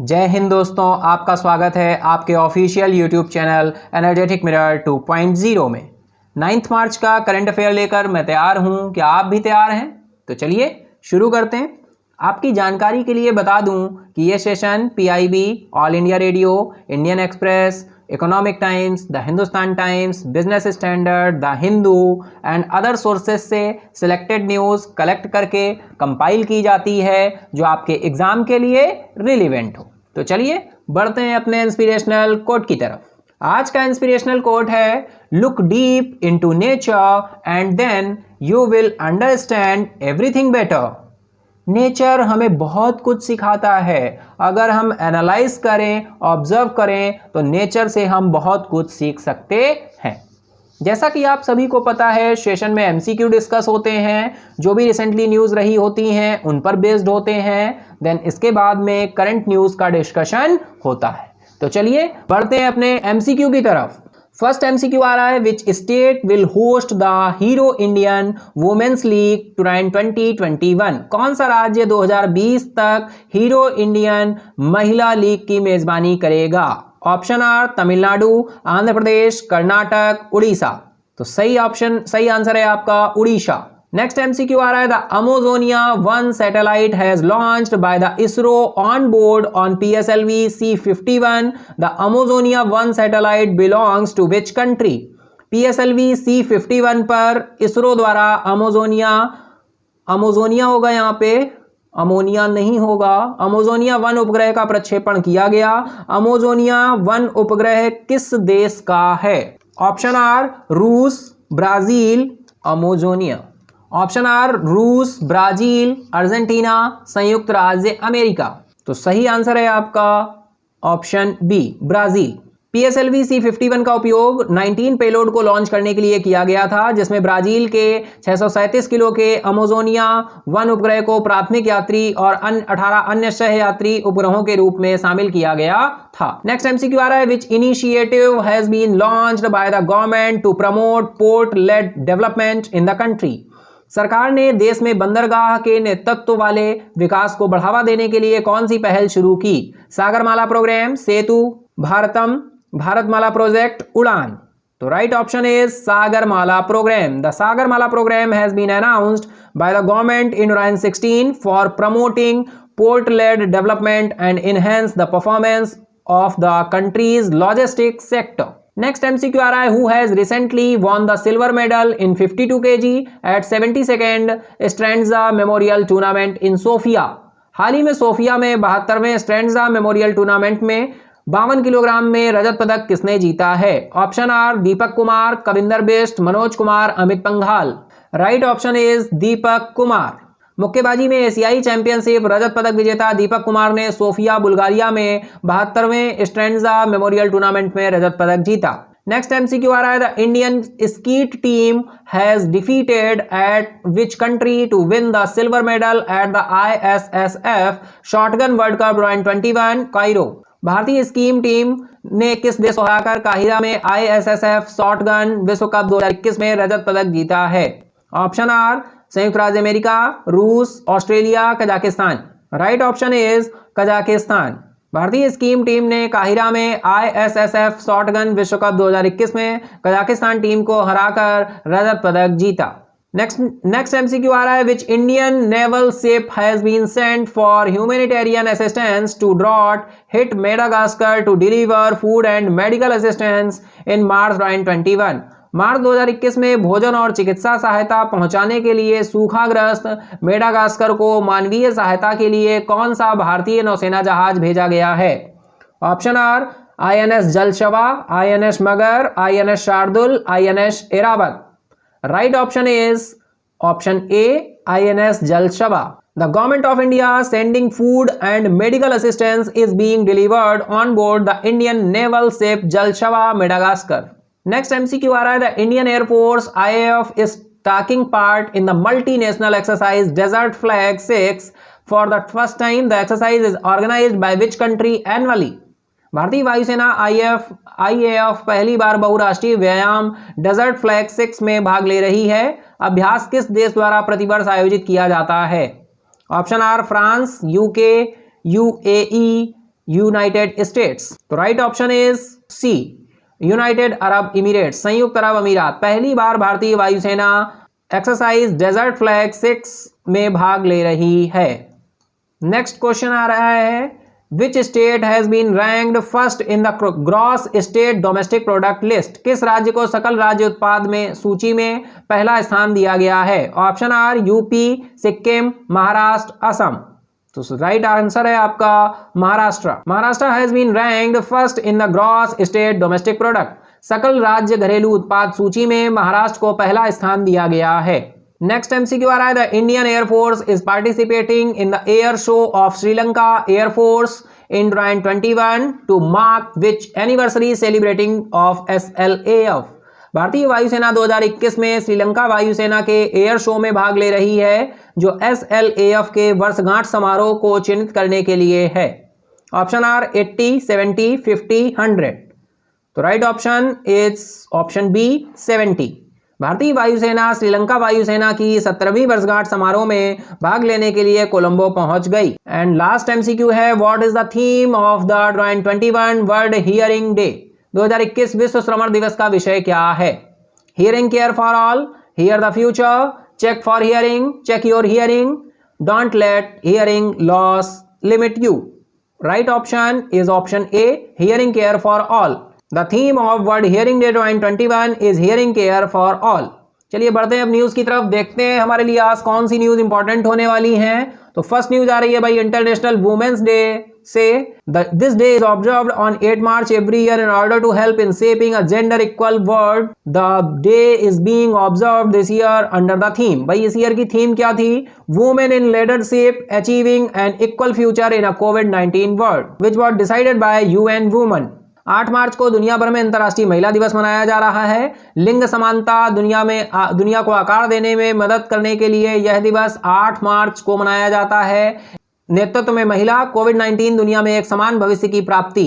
जय हिंद दोस्तों, आपका स्वागत है आपके official YouTube channel energetic mirror 2.0 में। 9 मार्च का करंट अफेयर लेकर मैं तैयार हूं। क्या आप भी तैयार हैं? तो चलिए शुरू करते हैं। आपकी जानकारी के लिए बता दूं कि ये session PIB, all India radio, Indian express, economic times, the Hindustan times, business standard, the Hindu and other sources से सिलेक्टेड न्यूज़ कलेक्ट करके कंपाइल की जाती है जो आपके एग्जाम के लिए रिलेवेंट हो। तो चलिए बढ़ते हैं अपने इंस्पिरेशनल कोट की तरफ। आज का इंस्पिरेशनल कोट है, look deep into nature and then you will understand everything better. Nature हमें बहुत कुछ सिखाता है। अगर हम एनालाइज करें, ऑब्जर्व करें तो नेचर से हम बहुत कुछ सीख सकते हैं। जैसा कि आप सभी को पता है, सेशन में एमसीक्यू डिस्कस होते हैं, जो भी रिसेंटली न्यूज़ रही होती हैं उन पर बेस्ड होते हैं। देन इसके बाद में करंट न्यूज़ का डिस्कशन होता है। तो चलिए बढ़ते हैं अपने एमसीक्यू की तरफ। फर्स्ट एमसीक्यू आ रहा है, which state will host the Hero Indian women's league 2021। कौन सा राज्य 2020 तक हीरो इंडियन महिला लीग की मेजबानी करेगा? Option are Tamil Nadu, Andhra Pradesh, Karnataka, Orissa. तो सही आंसर है आपका उड़ीसा। नेक्स्ट एमसीक्यू आ रहा है, the Amazonia 1 satellite has launched by the ISRO on board on PSLV C51। The Amazonia 1 satellite belongs to which country? PSLV C51 पर इसरो द्वारा अमेजोनिया होगा, यहाँ पे अमोनिया नहीं होगा, अमेजोनिया 1 उपग्रह का प्रक्षेपण किया गया। अमेजोनिया 1 उपग्रह किस देश का है? ऑप्शन आर रूस, ब्राजील, अमेजोनिया। ऑप्शन आर रूस, ब्राजील, अर्जेंटीना, संयुक्त राज्य अमेरिका। तो सही आंसर है आपका option B, Brazil. PSLV C51 का उपयोग 19 पेलोड को लॉन्च करने के लिए किया गया था, जिसमें ब्राजील के 637 किलो के अमेजोनिया 1 उपग्रह को प्राथमिक यात्री और 18 अन्य सह यात्री उपग्रहों के रूप में शामिल किया गया था। नेक्स्ट एमसीक्यू आ रहा है, which initiative has been launched by the government to promote port led development in the country. सरकार ने देश में बंदरगाह के नेतृत्व वाले विकास को बढ़ावा देने के लिए कौन सी पहल शुरू की? Sagarmala programme, Setu, Bharatam, Bharatmala project, Udan. तो right option is Sagarmala programme. The Sagarmala programme has been announced by the government in 2016 for promoting port led development and enhance the performance of the country's logistics sector. Next MCQ आ रहा है, who has recently won the silver medal in 52 kg at 72nd Strandja memorial tournament in Sofia. हाल ही में Sofia में 72वें स्ट्रेंड्जा memorial tournament में 52 kilogram में रजत पदक किसने जीता है? Option are Deepak Kumar, Kavinder Bisht, Manoj Kumar, Amit Panghal. Right option is Deepak Kumar. मुक्केबाजी में एशियाई चैंपियनशिप रजत पदक विजेता दीपक कुमार ने सोफिया बुल्गारिया में 72वें स्ट्रेंड्जा मेमोरियल टूर्नामेंट में रजत पदक जीता। नेक्स्ट एमसीक्यू आ रहा है, the Indian skeet team has defeated at which country to win the silver medal at the ISSF shotgun world cup 2021 Cairo. भारतीय स्कीम टीम ने किस देश को हराकर काहिरा में ISSF शॉटगन विश्व कप 2021 में रजत पदक जीता है? ऑप्शन आर संयुक्त राज्य अमेरिका, रूस, Australia, Kazakhstan. Right option is Kazakhstan. भारतीय स्कीम टीम ने काहिरा में ISSF शॉटगन विश्व कप 2021 में कजाकिस्तान टीम को हराकर रजत पदक जीता। नेक्स्ट एमसीक्यू आ रहा है, which Indian naval ship has been sent for humanitarian assistance to drought hit Madagascar to deliver food and medical assistance in March 2021। March 2021 में भोजन और चिकित्सा सहायता पहुंचाने के लिए सूखाग्रस्त मेडागास्कर को मानवीय सहायता के लिए कौन सा भारतीय नौसेना जहाज भेजा गया है? ऑप्शन आर INS जलशवा, INS मगर, INS Shardul, INS Airavat. Right option is option A INS जलशवा। The government of India sending food and medical assistance is being delivered on board the Indian naval ship Jalshava, Madagascar. Next MCQ आ रहा है, the Indian Air Force IAF is taking part in the multinational exercise Desert Flag 6 for the first time. The exercise is organized by which country annually? भारतीय वायुसेना IAF पहली बार बहुराष्ट्रीय व्यायाम desert flag 6 में भाग ले रही है। अभ्यास किस देश द्वारा प्रतिवर्ष आयोजित किया जाता है? Option are France, UK, UAE, United States. तो right option is C, United Arab Emirates, संयुक्त अरब अमीरात। पहली बार भारतीय वायुसेना एक्सरसाइज डेजर्ट फ्लैग 6 में भाग ले रही है। नेक्स्ट क्वेश्चन आ रहा है, which state has been ranked first in the gross state domestic product list? किस राज्य को सकल राज्य उत्पाद में सूची में पहला स्थान दिया गया है? Option are UP, Sikkim, Maharashtra, Assam. तो राइट आंसर है आपका Maharashtra. Maharashtra has been ranked first in the gross state domestic product, सकल राज्य घरेलू उत्पाद सूची में महाराष्ट्र को पहला स्थान दिया गया है। नेक्स्ट एमसीक्यू आ रहा है, the Indian air force is participating in the air show off Sri Lanka air force in 2021 to mark which anniversary celebrating of SLAF? भारतीय वायुसेना 2021 में श्रीलंका वायुसेना के एयर शो में भाग ले रही है जो SLAF के वर्षगांठ समारोह को चिन्हित करने के लिए है। Option are 80, 70, 50, 100। तो right option is option B 70। भारतीय वायुसेना श्रीलंका वायुसेना की 17वीं वर्षगांठ समारोह में भाग लेने के लिए कोलंबो पहुंच गई। एंड लास्ट एमसीक्यू है, what is the theme of the 2021 world hearing day? 2021 विश्व श्रवण दिवस का विषय क्या है? Hearing care for all, hear the future, check for hearing, check your hearing, don't let hearing loss limit you. Right option is option A, hearing care for all. The theme of World Hearing Day 2021 is Hearing Care for All। चलिए बढ़ते हैं अब news की तरफ, देखते हैं हमारे लिए आज कौन सी न्यूज इंपॉर्टेंट होने वाली हैं। तो फर्स्ट न्यूज आ रही है भाई इंटरनेशनल वुमेन्स डे से। This day is observed on 8 March every year in order to help in shaping a gender equal world. The day is being observed this year under the theme. भाई इस year की theme क्या थी? Women in leadership achieving an equal future in a कोविड-19 world, which was decided by UN women. 8 March को दुनिया भर में अंतर्राष्ट्रीय महिला दिवस मनाया जा रहा है। लिंग समानता दुनिया को आकार देने में मदद करने के लिए यह दिवस 8 मार्च को मनाया जाता है। नेतृत्व में महिला, कोविड-19 दुनिया में एक समान भविष्य की प्राप्ति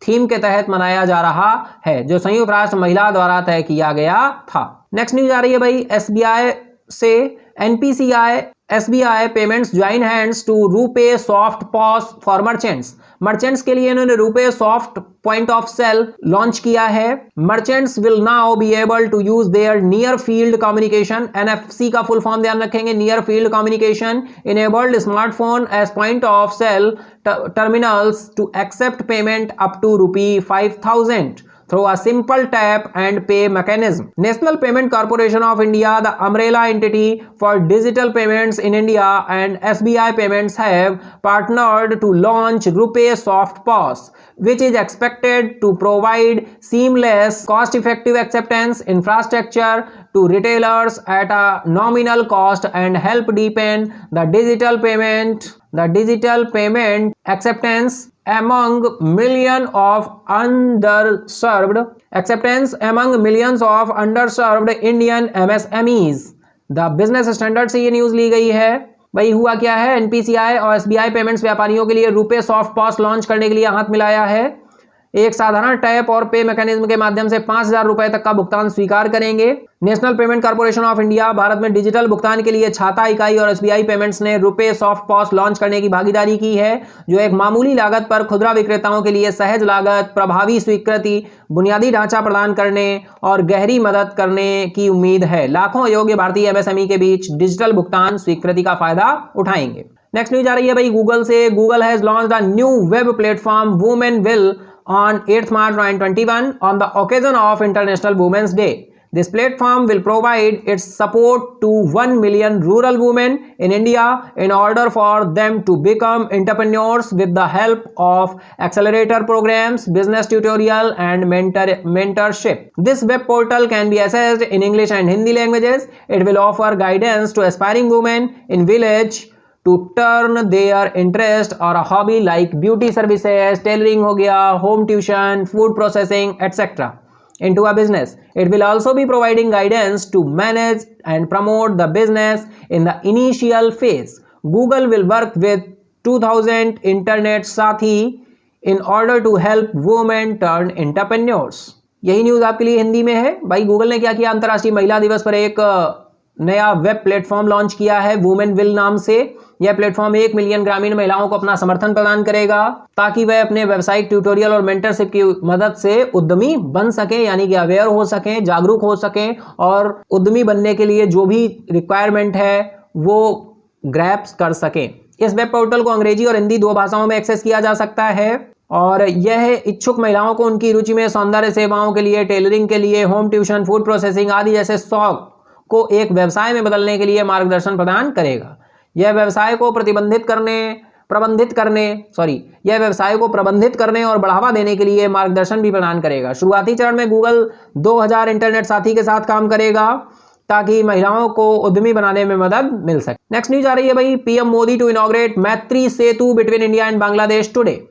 थीम के तहत मनाया जा रहा है, जो संयुक्त राष्ट्र महिला द्वारा तय किया गया था। नेक्स्ट न्यूज आ रही है भाई एसबीआई से। NPCI SBI payments join hands to RuPay soft POS for merchants. Merchants के लिए इन्होंने RuPay soft point of sale launch किया है। Merchants will now be able to use their near field communication, NFC का फुल फॉर्म ध्यान रखेंगे, near field communication enabled smartphone as point of sale terminals to accept payment up to ₹5,000 through a simple tap and pay mechanism. National Payment Corporation of India, the umbrella entity for digital payments in India, and SBI Payments have partnered to launch RuPay Soft POS, which is expected to provide seamless, cost-effective acceptance infrastructure to retailers at a nominal cost and help deepen the digital payment acceptance among millions of underserved Indian MSMEs। The business standard से ये news ली गई है। भाई हुआ क्या है, NPCI और एसबीआई पेमेंट्स व्यापारियों के लिए रूपे सॉफ्ट पॉस लॉन्च करने के लिए हाथ मिलाया है। एक साधारण टैप और पे मैकेनिज्म के माध्यम से 5,000 रुपए तक का भुगतान स्वीकार करेंगे। National payment corporation of India Bharat में डिजिटल भुगतान के लिए छाता इकाई और एसबीआई पेमेंट्स ने रुपे सॉफ्ट पॉस लॉन्च करने की भागीदारी की है, जो एक मामूली लागत पर खुदरा विक्रेताओं के लिए सहज लागत, प्रभावी स्वीकृति, बुनियादी ढांचा प्रदान करने और गहरी मदद करने की उम्मीद है। लाखों योग्य भारतीय एमएसएमई के बीच डिजिटल भुगतान स्वीकृति का फायदा उठाएंगे। नेक्स्ट न्यूज आ रही है भाई गूगल से। Google has launched a new web platform women will on 8th March 2021 on the occasion of International Women's Day. This platform will provide its support to 1 million rural women in India in order for them to become entrepreneurs with the help of accelerator programs, business tutorial and mentorship. This web portal can be accessed in English and Hindi languages. It will offer guidance to aspiring women in village to turn their interest or a hobby like beauty services, tailoring हो गया, home tuition, food processing, etc. into a business. It will also be providing guidance to manage and promote the business in the initial phase. Google will work with 2,000 internet साथी in order to help women turn entrepreneurs. यही news आपके लिए हिंदी में है। भाई Google ने क्या किया, अंतर्राष्ट्रीय महिला दिवस पर एक नया वेब प्लेटफॉर्म लॉन्च किया है वुमेन विल नाम से, यह प्लेटफॉर्म 1 मिलियन ग्रामीण महिलाओं को अपना समर्थन प्रदान करेगा ताकि वह अपने व्यावसायिक ट्यूटोरियल और मेंटरशिप की मदद से उद्यमी बन सके, यानी कि अवेयर हो सके, जागरूक हो सके और उद्यमी बनने के लिए जो भी रिक्वायरमेंट है वो ग्रैप्स कर सके। इस वेब पोर्टल को अंग्रेजी और हिंदी 2 भाषाओं में एक्सेस किया जा सकता है और यह इच्छुक महिलाओं को उनकी रुचि में सौंदर्य सेवाओं के लिए, टेलरिंग के लिए, होम ट्यूशन, फूड प्रोसेसिंग आदि जैसे शौक को एक व्यवसाय में बदलने के लिए मार्गदर्शन प्रदान करेगा। यह व्यवसाय को प्रबंधित करने और बढ़ावा देने के लिए मार्गदर्शन भी प्रदान करेगा। शुरुआती चरण में गूगल 2000 इंटरनेट साथी के साथ काम करेगा ताकि महिलाओं को उद्यमी बनाने में मदद मिल सके। नेक्स्ट न्यूज आ रही है भाई, PM Modi to inaugurate Maitri Setu between India and Bangladesh today.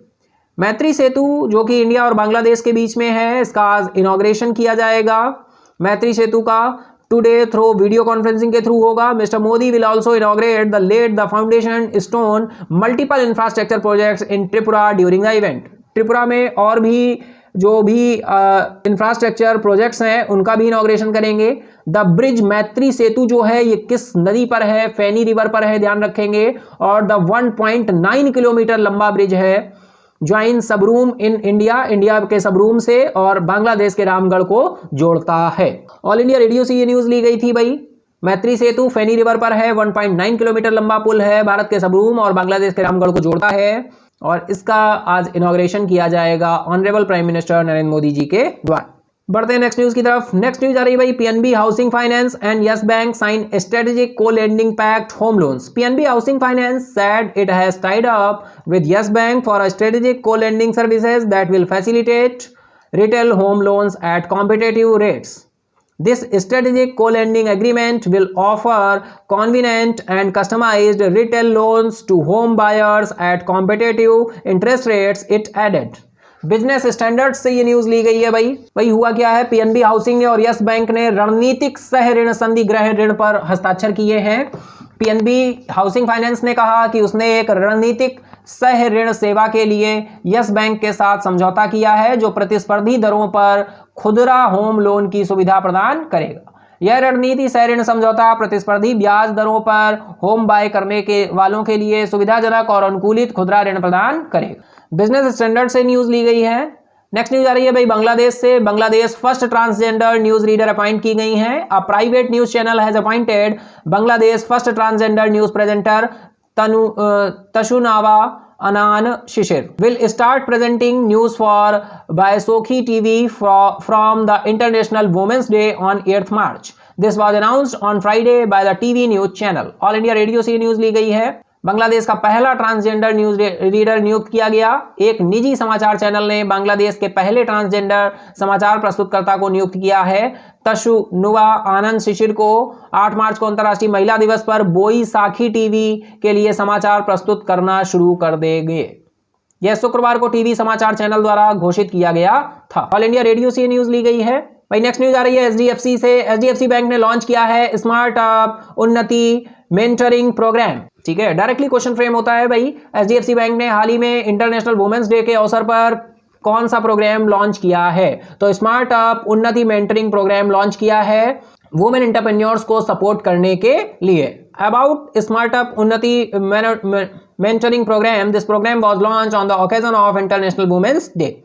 Maitri Setu जो कि इंडिया और बांग्लादेश के बीच में है, इसका आज इनॉग्रेशन किया जाएगा। मैत्री सेतु का टुडे थ्रू वीडियो कॉन्फ्रेंसिंग के थ्रू होगा। Mister Modi will also inaugurate the foundation stone multiple infrastructure projects in Tripura during the event. Tripura में और भी जो भी इंफ्रास्ट्रक्चर प्रोजेक्ट्स हैं उनका भी इनॉग्रेशन करेंगे। द ब्रिज मैत्री सेतु जो है ये किस नदी पर है? फेनी रिवर पर है, ध्यान रखेंगे। और द 1.9 किलोमीटर लंबा ब्रिज है ज्वाइन सबरूम इन इंडिया के सबरूम से और बांग्लादेश के रामगढ़ को जोड़ता है। ऑल इंडिया रेडियो से ये न्यूज ली गई थी भाई। मैत्री सेतु फेनी रिवर पर है, 1.9 किलोमीटर लंबा पुल है, भारत के सबरूम और बांग्लादेश के रामगढ़ को जोड़ता है और इसका आज इनॉग्रेशन किया जाएगा honourable prime minister Narendra Modi ji के द्वारा। बढ़ते हैं नेक्स्ट न्यूज की तरफ। नेक्स्ट न्यूज आ रही है भाई, PNB housing finance and Yes Bank sign strategic co-lending pact home loans. PNB housing finance said it has tied up with Yes Bank for a strategic co-lending services that will facilitate retail home loans at competitive rates. This strategic co-lending agreement will offer convenient and customized retail loans to home buyers at competitive interest rates, it added. Business standard से ये news ली गई है भाई हुआ क्या है, PNB housing ने और यस बैंक ने रणनीतिक सह ऋण संधि गृह ऋण पर हस्ताक्षर किए हैं। पीएनबी हाउसिंग फाइनेंस ने कहा कि उसने एक रणनीतिक सह ऋण सेवा के लिए यस बैंक के साथ समझौता किया है जो प्रतिस्पर्धी दरों पर खुदरा होम लोन की सुविधा प्रदान करेगा। यह रणनीति सह ऋण समझौता प्रतिस्पर्धी ब्याज दरों पर होम बाय करने के वालों के लिए सुविधाजनक और अनुकूलित खुदरा ऋण प्रदान करेगा। बिजनेस स्टैंडर्ड से न्यूज ली गई है। नेक्स्ट न्यूज आ रही है भाई बांग्लादेश से। Bangladesh first transgender news reader appoint की गई हैं। A private news channel has appointed Bangladesh first transgender news presenter Tashnuva Anan Shishir will start presenting news for Baisokhi TV from the International Women's Day on 8th March. This was announced on Friday by the TV news channel. All India radio से news ली गई है। बांग्लादेश का पहला transgender news reader नियुक्त किया गया। एक निजी समाचार चैनल ने बांग्लादेश के पहले ट्रांसजेंडर समाचार प्रस्तुतकर्ता को नियुक्त किया है। तशुनुवा आनंद शिशिर को 8 मार्च को अंतर्राष्ट्रीय महिला दिवस पर बोईसाखी टीवी के लिए समाचार प्रस्तुत करना शुरू कर देंगे। यह शुक्रवार को टीवी समाचार चैनल द्वारा घोषित किया गया था। ऑल इंडिया रेडियो से न्यूज ली गई है। भाई नेक्स्ट न्यूज आ रही है एचडीएफसी से। एचडीएफसी बैंक ने लॉन्च किया है स्मार्टअप उन्नति मेंटरिंग प्रोग्राम। ठीक है, डायरेक्टली क्वेश्चन फ्रेम होता है भाई। एचडीएफसी बैंक ने हाल ही में इंटरनेशनल वुमेन्स डे के अवसर पर कौन सा प्रोग्राम लॉन्च किया है? तो स्मार्टअप उन्नति मेंटरिंग प्रोग्राम लॉन्च किया है वुमेन एंटरप्रेन्योर्स को सपोर्ट करने के लिए। About smartup Unnati mentoring program, this program was launch on the occasion of international women's day.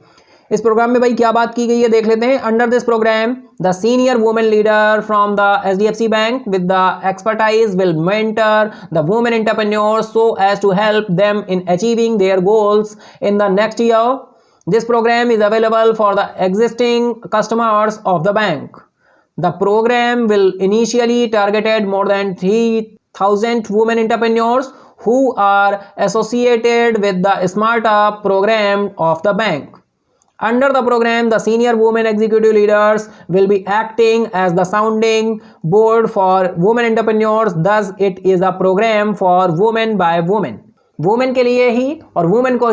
इस प्रोग्राम में भाई क्या बात की गई है देख लेते हैं। Under this program the senior women leader from the HDFC bank with the expertise will mentor the women entrepreneurs so as to help them in achieving their goals in the next year. This program is available for the existing customers of the bank. The program will initially targeted more than 3,000 women entrepreneurs who are associated with the Startup program of the bank. Under the program, the senior women executive leaders will be acting as the sounding board for women entrepreneurs. Thus, it is a program for women by women. Women के लिए ही और women को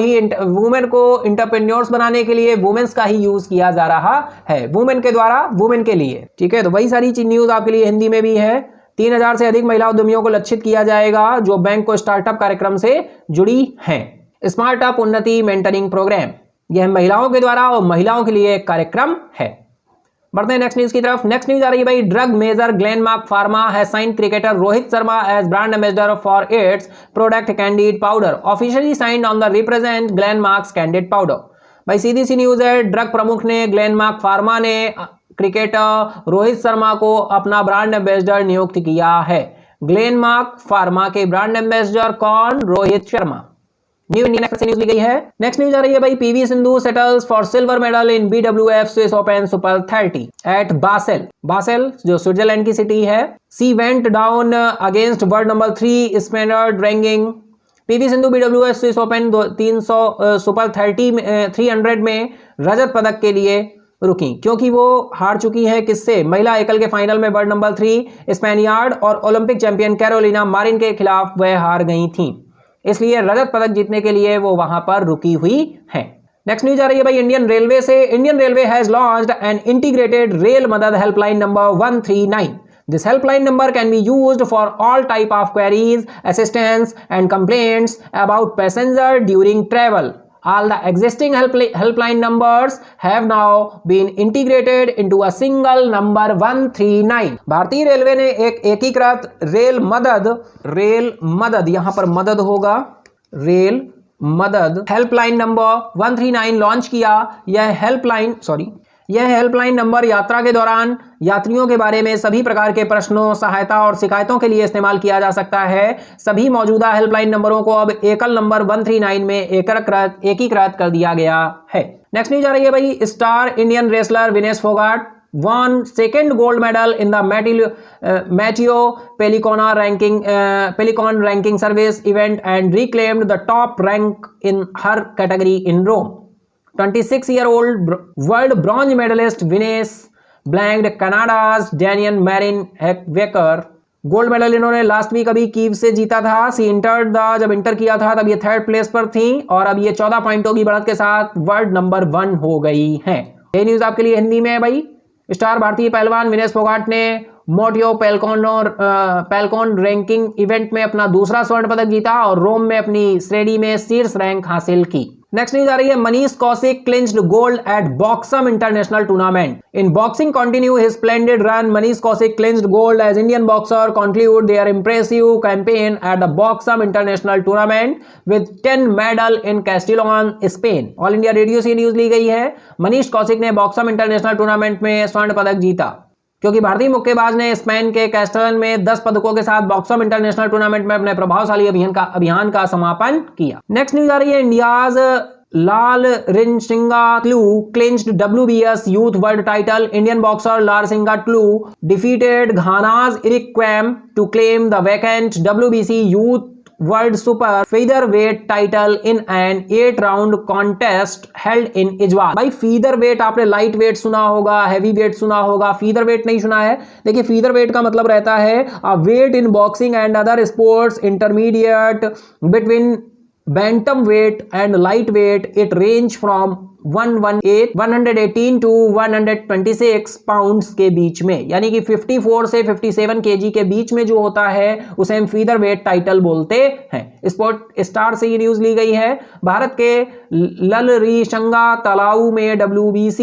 entrepreneurs बनाने के लिए women's का ही use किया जा रहा है, वुमेन के द्वारा वुमेन के लिए। ठीक है, तो वही सारी चीज न्यूज आपके लिए हिंदी में भी है। 3000 से अधिक महिला उद्यमियों को लक्षित किया जाएगा जो बैंक को स्टार्टअप कार्यक्रम से जुड़ी हैं। स्मार्टअप उन्नति मेंटरिंग प्रोग्राम यह महिलाओं के द्वारा और महिलाओं के लिए एक कार्यक्रम है। बढ़ते हैं नेक्स्ट न्यूज की तरफ। नेक्स्ट न्यूज आ रही है भाई, drug major Glenmark pharma has signed cricketer Rohit Sharma as brand ambassador for its product Candid powder, officially signed on the represent Glenmark's Candid powder. भाई सीधी सी न्यूज है, ड्रग प्रमुख ने ग्लेनमार्क फार्मा ने क्रिकेटर रोहित शर्मा को अपना ब्रांड एम्बेसडर नियुक्त किया है। ग्लेनमार्क फार्मा के ब्रांड एम्बेसडर कौन? रोहित शर्मा। न्यू इंडियन एक्सप्रेस न्यूज ली गई है। नेक्स्ट न्यूज आ रही है भाई, PV Sindhu settles for silver medal in BWF Swiss open super 30 at Basel. Basel जो स्विट्जरलैंड की सिटी है। She went down against world number 3 standard ranking. PV Sindhu BWF Swiss open 300 super 300 में रजत पदक के लिए रुकी, क्योंकि वो हार चुकी है किससे? महिला एकल के फाइनल में वर्ल्ड नंबर 3 स्पेनियार्ड और ओलंपिक चैंपियन कैरोलिना मारिन के खिलाफ वह हार गई थी, इसलिए रजत पदक जीतने के लिए वो वहां पर रुकी हुई है। नेक्स्ट न्यूज आ रही है भाई, इंडियन रेलवे से। Indian railway has launched an integrated rail मदद helpline number 139। This helpline number can be used for all type of queries, assistance and complaints about passenger during travel. All the existing helpline numbers have now been integrated into a single number 139. भारतीय railway ने एक एकीकृत rail मदद यहां पर मदद होगा, rail मदद हेल्पलाइन नंबर 139 लॉन्च किया। यह हेल्पलाइन नंबर यात्रा के दौरान यात्रियों के बारे में सभी प्रकार के प्रश्नों, सहायता और शिकायतों के लिए इस्तेमाल किया जा सकता है। सभी मौजूदा हेल्पलाइन नंबरों को अब एकल नंबर 139 में एकीकृत कर दिया गया है। नेक्स्ट न्यूज आ रही है भाई, star Indian wrestler Vinesh Phogat won second gold medal in the Matteo Pellicon ranking service event and reclaimed the top rank in her category in Rome. 26-year-old world bronze medalist Vinesh blanked Canada's Daniel Marin Wecker। Gold medal इन्होंने last week अभी Kyiv से जीता था। जब inter किया था तब ये 3rd प्लेस पर थी और अब ये 14 पॉइंटों की बढ़त के साथ वर्ल्ड नंबर 1 हो गई है। ये न्यूज आपके लिए हिंदी में है भाई। स्टार भारतीय पहलवान विनेश फोगाट ने मोटियो पेलकॉन रैंकिंग इवेंट में अपना दूसरा स्वर्ण पदक जीता और रोम में अपनी श्रेणी में शीर्ष रैंक हासिल की। नेक्स्ट न्यूज आ रही है, Manish Kaushik clinched gold at Boxam international tournament. In boxing continue his splendid run, Manish Kaushik clinched gold as Indian boxer conclude their impressive campaign at the Boxam International Tournament with 10 medal in Castellón, Spain. All India radio से news ली गई है। मनीष कौशिक ने Boxam international tournament में स्वर्ण पदक जीता, क्योंकि भारतीय मुक्केबाज ने स्पेन के कैस्टलन में 10 पदकों के साथ बॉक्सम इंटरनेशनल टूर्नामेंट में अपने प्रभावशाली अभियान का समापन किया। नेक्स्ट न्यूज आ रही है, India's Lal Rinsingatlu clinched WBS youth world title. Indian boxer Larsingatlu defeated Ghana's Eric Kwame to claim the vacant WBC youth world super featherweight title in an 8-round contest held in Aizawl. भाई featherweight आपने light weight सुना होगा, heavy weight सुना होगा, featherweight नहीं सुना है। देखिए featherweight का मतलब रहता है a weight in boxing and other sports intermediate between bantamweight and lightweight. It range from 118 to 126 pounds के बीच में, यानी कि 54 से 57 केजी के बीच में जो होता है उसे हम featherweight टाइटल बोलते हैं। स्पोर्ट स्टार से ये न्यूज ली गई है। भारत के ललरीशंगा तालाऊ में WBC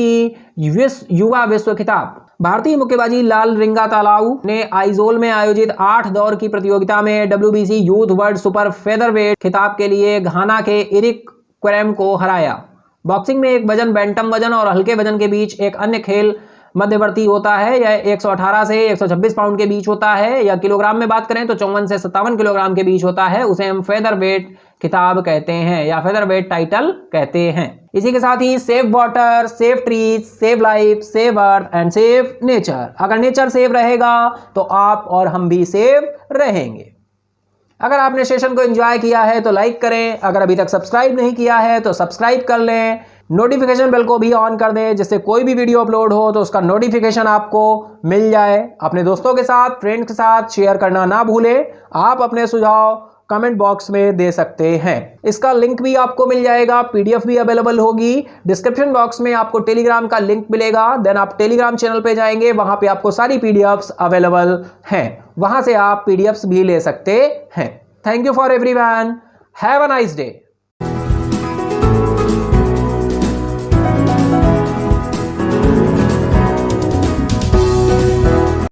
युवा विश्व खिताब। भारतीय मुक्केबाजी लाल रिंगा तालाऊ ने आइजोल में आयोजित 8 दौर की प्रतियोगिता में WBC youth world super featherweight खिताब के लिए घाना के इरिक क्वेम को हराया। बॉक्सिंग में एक वजन बैंटम वजन और हल्के वजन के बीच एक अन्य खेल मध्यवर्ती होता है। यह 118 से 126 पाउंड के बीच होता है, या किलोग्राम में बात करें तो 54 से 57 किलोग्राम के बीच होता है। उसे हम फेदरवेट खिताब कहते हैं या फेदरवेट टाइटल कहते हैं। इसी के साथ ही save water, save trees, save life, save earth and save nature. अगर नेचर सेव रहेगा तो आप और हम भी सेव रहेंगे। अगर आपने सेशन को एंजॉय किया है तो लाइक करें, अगर अभी तक सब्सक्राइब नहीं किया है तो सब्सक्राइब कर लें, नोटिफिकेशन बेल को भी ऑन कर दें, जिससे कोई भी वीडियो अपलोड हो तो उसका नोटिफिकेशन आपको मिल जाए। अपने दोस्तों के साथ, फ्रेंड्स के साथ शेयर करना ना भूलें। आप अपने सुझाव कमेंट बॉक्स में दे सकते हैं। इसका लिंक भी आपको मिल जाएगा, PDF भी अवेलेबल होगी। डिस्क्रिप्शन बॉक्स में आपको टेलीग्राम का लिंक मिलेगा, देन आप टेलीग्राम चैनल पे जाएंगे, वहां पे आपको सारी PDFs अवेलेबल हैं, वहां से आप PDFs भी ले सकते हैं। Thank you for everyone, have a nice day.